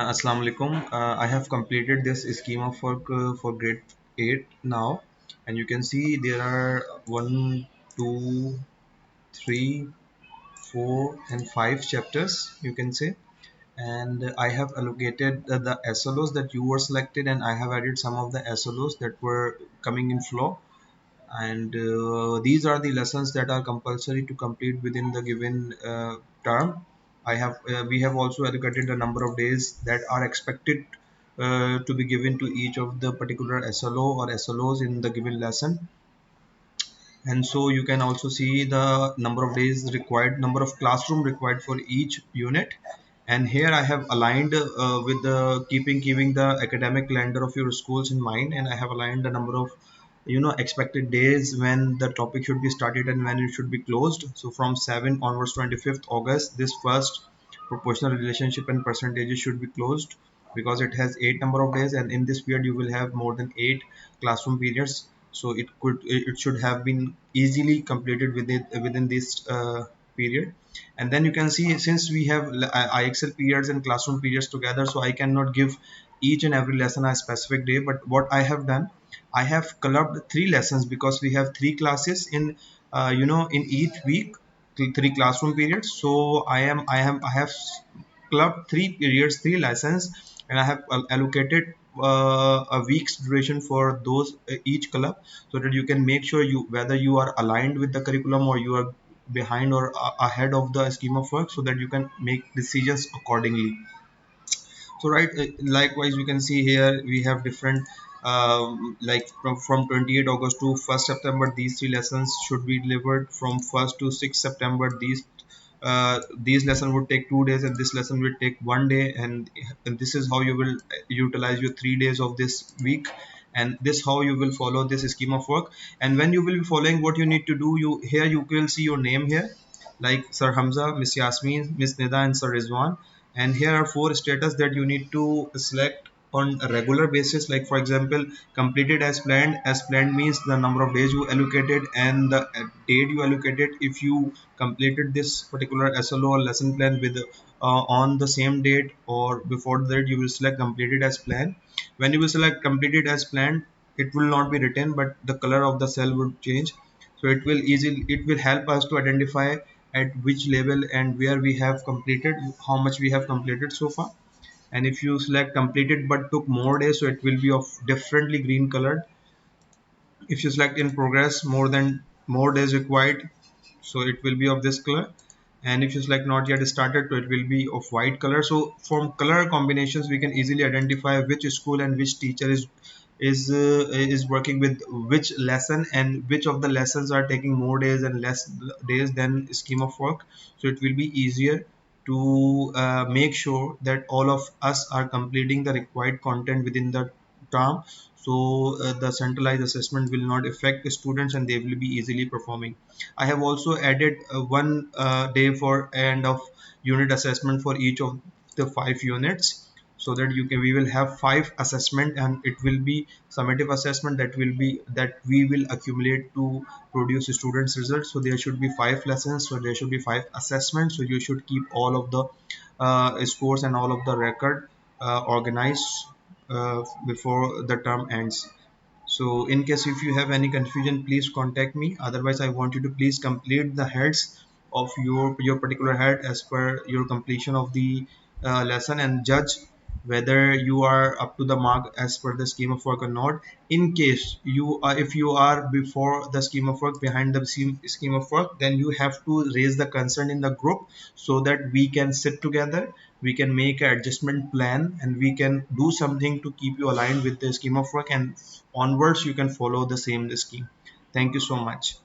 Assalamu alaikum. I have completed this scheme of work for grade 8 now, and you can see there are 1, 2, 3, 4, and 5 chapters, you can say. And I have allocated the SLOs that you were selected, and I have added some of the SLOs that were coming in flow. And these are the lessons that are compulsory to complete within the given term. We have also allocated the number of days that are expected to be given to each of the particular SLO or SLOs in the given lesson. And so you can also see the number of days required, number of classroom required for each unit. And here I have aligned with the keeping the academic calendar of your schools in mind, and I have aligned the number of expected days when the topic should be started and when it should be closed. So from 7 onwards 25th August, this first proportional relationship and percentages should be closed, because it has 8 number of days, and in this period you will have more than 8 classroom periods. So it should have been easily completed within this period. And then you can see, since we have IXL periods and classroom periods together, so I cannot give each and every lesson a specific day. But what I have done, I have clubbed 3 lessons, because we have 3 classes in in each week, 3 classroom periods. So I have clubbed 3 periods, 3 lessons, and I have allocated a week's duration for those each club, so that you can make sure you whether you are aligned with the curriculum or you are behind or ahead of the scheme of work, so that you can make decisions accordingly. So right, likewise you can see here we have different like from 28 August to 1st September, these 3 lessons should be delivered. From 1st to 6th September, these lesson would take 2 days, and this lesson will take 1 day. And this is how you will utilize your 3 days of this week, and this how you will follow this scheme of work. And when you will be following, what you need to do, you here you will see your name here, like Sir Hamza, Miss Yasmin, Miss Nida, and Sir Rizwan. And here are 4 status that you need to select on a regular basis. Like for example, completed as planned. As planned means the number of days you allocated and the date you allocated. If you completed this particular SLO or lesson plan with on the same date or before that, you will select completed as planned. When you will select completed as planned, it will not be written, but the color of the cell will change. So it will help us to identify at which level and where we have completed, how much we have completed so far. And if you select completed but took more days, so it will be of differently green colored. If you select in progress, more days required, so it will be of this color. And if you select not yet started, so it will be of white color. So from color combinations we can easily identify which school and which teacher is working with which lesson, and which of the lessons are taking more days and less days than scheme of work. So it will be easier to make sure that all of us are completing the required content within the term. So the centralized assessment will not affect the students, and they will be easily performing. I have also added one day for end of unit assessment for each of the 5 units, so that we will have 5 assessment, and it will be summative assessment that we will accumulate to produce students results. So there should be 5 lessons, so there should be 5 assessments. So you should keep all of the scores and all of the record organized before the term ends. So in case if you have any confusion, please contact me. Otherwise, I want you to please complete the heads of your particular head as per your completion of the lesson, and judge whether you are up to the mark as per the scheme of work or not. In case if you are before the scheme of work, behind the scheme of work, then you have to raise the concern in the group, so that we can sit together, we can make an adjustment plan, and we can do something to keep you aligned with the scheme of work, and onwards you can follow the same scheme. Thank you so much.